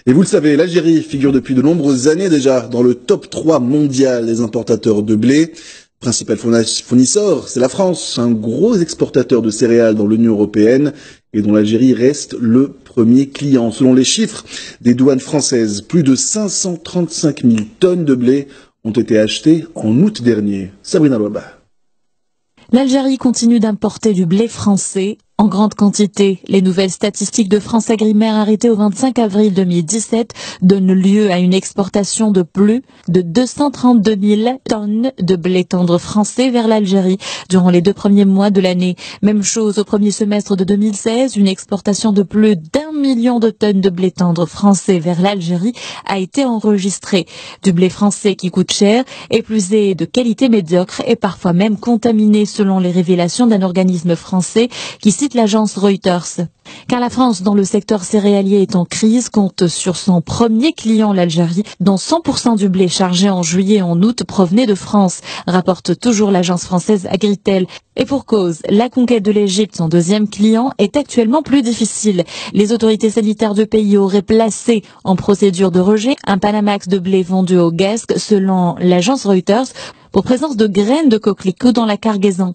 Et vous le savez, l'Algérie figure depuis de nombreuses années déjà dans le top 3 mondial des importateurs de blé. Principal fournisseur, c'est la France, un gros exportateur de céréales dans l'Union européenne et dont l'Algérie reste le premier client. Selon les chiffres des douanes françaises, plus de 535 000 tonnes de blé ont été achetées en août dernier. Sabrina Louaba. L'Algérie continue d'importer du blé français en grande quantité. Les nouvelles statistiques de France Agrimaire arrêtées au 25 avril 2017 donnent lieu à une exportation de plus de 232 000 tonnes de blé tendre français vers l'Algérie durant les 2 premiers mois de l'année. Même chose au premier semestre de 2016, une exportation de plus d'1 million de tonnes de blé tendre français vers l'Algérie a été enregistrée. Du blé français qui coûte cher et plus est de qualité médiocre et parfois même contaminé selon les révélations d'un organisme français qui cite l'agence Reuters. Car la France, dont le secteur céréalier est en crise, compte sur son premier client, l'Algérie, dont 100% du blé chargé en juillet et en août provenait de France, rapporte toujours l'agence française Agritel. Et pour cause, la conquête de l'Égypte, son deuxième client, est actuellement plus difficile. Les autorités sanitaires du pays auraient placé en procédure de rejet un Panamax de blé vendu au GAESC, selon l'agence Reuters, pour présence de graines de coquelicot dans la cargaison.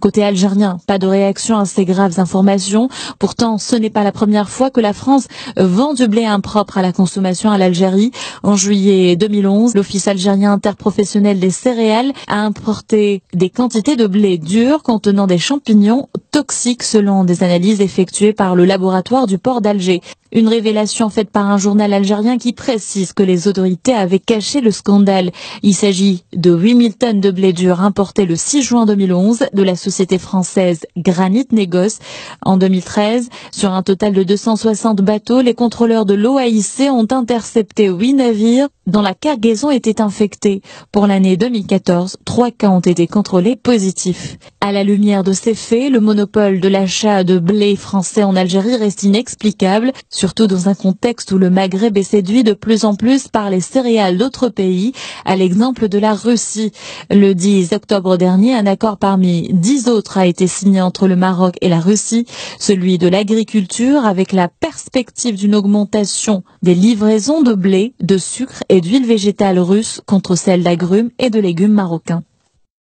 Côté algérien, pas de réaction à ces graves informations. Pourtant, ce n'est pas la première fois que la France vend du blé impropre à la consommation à l'Algérie. En juillet 2011, l'Office algérien interprofessionnel des céréales a importé des quantités de blé dur contenant des champignons toxiques selon des analyses effectuées par le laboratoire du port d'Alger. Une révélation faite par un journal algérien qui précise que les autorités avaient caché le scandale. Il s'agit de 8000 tonnes de blé dur importées le 6 juin 2011 de la société française Granit Négoce. En 2013, sur un total de 260 bateaux, les contrôleurs de l'OAIC ont intercepté 8 navires dont la cargaison était infectée. Pour l'année 2014, 3 cas ont été contrôlés positifs. À la lumière de ces faits, le monopole de l'achat de blé français en Algérie reste inexplicable, surtout dans un contexte où le Maghreb est séduit de plus en plus par les céréales d'autres pays, à l'exemple de la Russie. Le 10 octobre dernier, un accord parmi 10 autres a été signé entre le Maroc et la Russie, celui de l'agriculture avec la perspective d'une augmentation des livraisons de blé, de sucre et d'huile végétale russe contre celle d'agrumes et de légumes marocains.